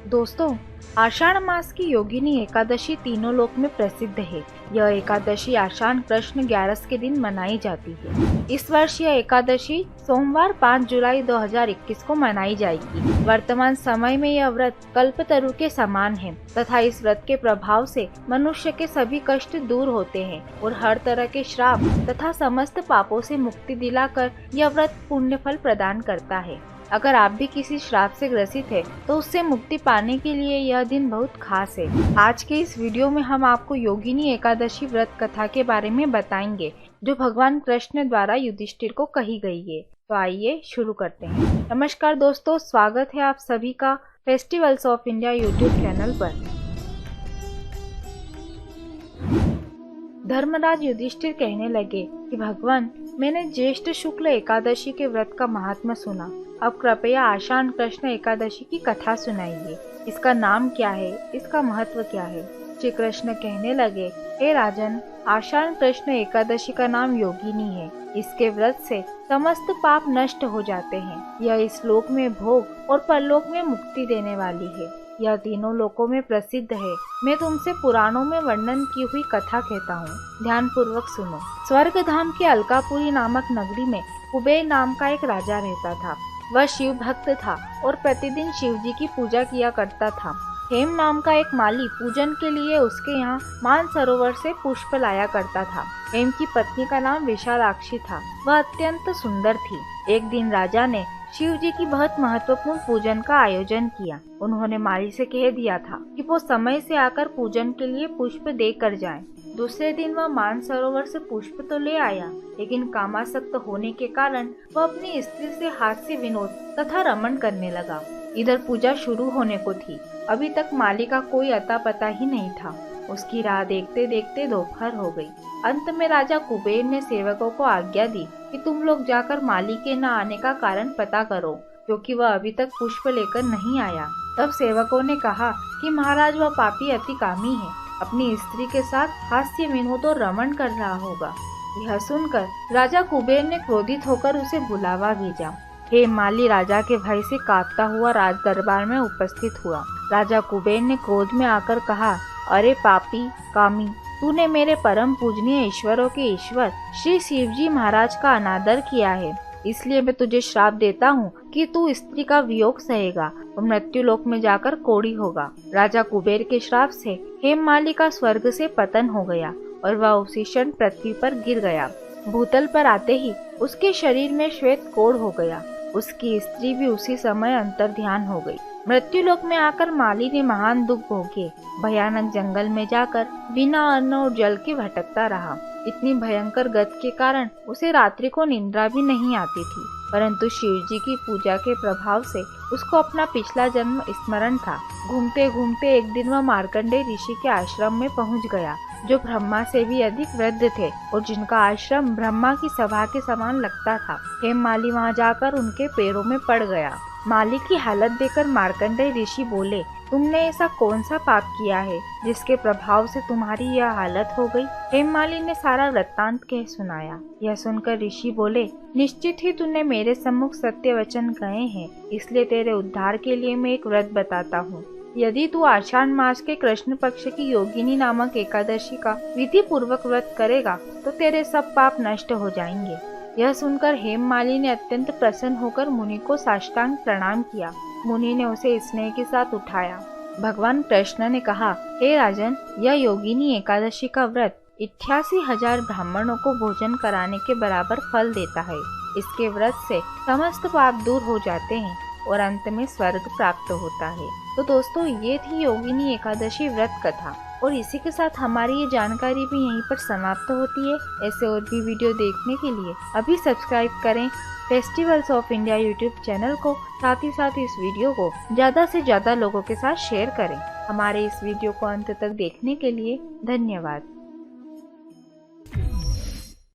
दोस्तों, आषाढ़ मास की योगिनी एकादशी तीनों लोक में प्रसिद्ध है। यह एकादशी आषाढ़ कृष्ण 11 के दिन मनाई जाती है। इस वर्ष यह एकादशी सोमवार 5 जुलाई 2021 को मनाई जाएगी। वर्तमान समय में यह व्रत कल्पतरु के समान है तथा इस व्रत के प्रभाव से मनुष्य के सभी कष्ट दूर होते हैं और हर तरह के श्राप तथा समस्त पापों से मुक्ति दिलाकर यह व्रत पुण्य फल प्रदान करता है। अगर आप भी किसी श्राप से ग्रसित है तो उससे मुक्ति पाने के लिए यह दिन बहुत खास है। आज के इस वीडियो में हम आपको योगिनी एकादशी व्रत कथा के बारे में बताएंगे जो भगवान कृष्ण द्वारा युधिष्ठिर को कही गई है। तो आइए शुरू करते हैं। नमस्कार दोस्तों, स्वागत है आप सभी का festivals of India YouTube channel पर। धर्मराज युधिष्ठिर कहने लगे कि भगवान, मैंने ज्येष्ठ शुक्ल एकादशी के व्रत का महात्मा सुना। अब कृपया आषाढ़ कृष्ण एकादशी की कथा सुनाइए। इसका नाम क्या है, इसका महत्व क्या है? श्री कृष्ण कहने लगे, हे राजन, आषाढ़ कृष्ण एकादशी का नाम योगिनी है। इसके व्रत से समस्त पाप नष्ट हो जाते हैं। यह इस लोक में भोग और परलोक में मुक्ति देने वाली है। यह तीनों लोकों में प्रसिद्ध है। मैं तुमसे पुराणों में वर्णन की हुई कथा कहता हूँ, ध्यान पूर्वक सुनो। स्वर्ग धाम के अलकापुरी नामक नगरी में कुबेर नाम का एक राजा रहता था। वह शिव भक्त था और प्रतिदिन शिव जी की पूजा किया करता था। हेम नाम का एक माली पूजन के लिए उसके यहाँ मानसरोवर से पुष्प लाया करता था। हेम की पत्नी का नाम विशालाक्षी था। वह अत्यंत सुंदर थी। एक दिन राजा ने शिव जी की बहुत महत्वपूर्ण पूजन का आयोजन किया। उन्होंने माली से कह दिया था कि वो समय से आकर पूजन के लिए पुष्प देकर जाएं। दूसरे दिन वह मानसरोवर से पुष्प तो ले आया, लेकिन कामासक्त होने के कारण वह अपनी स्त्री से हास्य विनोद तथा रमण करने लगा। इधर पूजा शुरू होने को थी। अभी तक माली का कोई अता पता ही नहीं था। उसकी राह देखते देखते दोपहर हो गई। अंत में राजा कुबेर ने सेवकों को आज्ञा दी कि तुम लोग जाकर माली के न आने का कारण पता करो, क्योंकि वह अभी तक पुष्प लेकर नहीं आया। तब सेवकों ने कहा कि महाराज, वह पापी अति कामी है, अपनी स्त्री के साथ हास्य विनोद और रमण कर रहा होगा। यह सुनकर राजा कुबेर ने क्रोधित होकर उसे बुलावा भेजा। हे माली राजा के भय से कांपता हुआ राज दरबार में उपस्थित हुआ। राजा कुबेर ने क्रोध में आकर कहा, अरे पापी कामी, तूने मेरे परम पूजनीय ईश्वरों के ईश्वर श्री शिवजी महाराज का अनादर किया है। इसलिए मैं तुझे श्राप देता हूँ कि तू स्त्री का वियोग सहेगा और मृत्यु लोक में जाकर कोढ़ी होगा। राजा कुबेर के श्राप से हेममाली का स्वर्ग से पतन हो गया और वह उसी क्षण पृथ्वी पर गिर गया। भूतल पर आते ही उसके शरीर में श्वेत कोढ़ हो गया। उसकी स्त्री भी उसी समय अंतर्ध्यान हो गई। मृत्यु लोक में आकर माली ने महान दुख भोगे। भयानक जंगल में जाकर बिना अन्न और जल के भटकता रहा। इतनी भयंकर गत के कारण उसे रात्रि को निद्रा भी नहीं आती थी, परंतु शिव जी की पूजा के प्रभाव से उसको अपना पिछला जन्म स्मरण था। घूमते घूमते एक दिन वह मार्कंडेय ऋषि के आश्रम में पहुंच गया, जो ब्रह्मा से भी अधिक वृद्ध थे और जिनका आश्रम ब्रह्मा की सभा के समान लगता था। हेममाली वहां जाकर उनके पैरों में पड़ गया। माली की हालत देखकर मार्कंडेय ऋषि बोले, तुमने ऐसा कौन सा पाप किया है जिसके प्रभाव से तुम्हारी यह हालत हो गई? हेममाली ने सारा वृत्तांत कह सुनाया। यह सुनकर ऋषि बोले, निश्चित ही तूने मेरे सम्मुख सत्य वचन कहे हैं, इसलिए तेरे उद्धार के लिए मैं एक व्रत बताता हूँ। यदि तू आषाढ़ मास के कृष्ण पक्ष की योगिनी नामक एकादशी का विधि पूर्वक व्रत करेगा तो तेरे सब पाप नष्ट हो जाएंगे। यह सुनकर हेममाली ने अत्यंत प्रसन्न होकर मुनि को साष्टांग प्रणाम किया। मुनि ने उसे स्नेह के साथ उठाया। भगवान कृष्ण ने कहा, हे राजन, यह योगिनी एकादशी का व्रत 88,000 ब्राह्मणों को भोजन कराने के बराबर फल देता है। इसके व्रत से समस्त पाप दूर हो जाते हैं और अंत में स्वर्ग प्राप्त होता है। तो दोस्तों, ये थी योगिनी एकादशी व्रत कथा और इसी के साथ हमारी ये जानकारी भी यहीं पर समाप्त होती है। ऐसे और भी वीडियो देखने के लिए अभी सब्सक्राइब करें festivals of India YouTube channel को। साथ ही साथ इस वीडियो को ज़्यादा से ज़्यादा लोगों के साथ शेयर करें। हमारे इस वीडियो को अंत तक देखने के लिए धन्यवाद।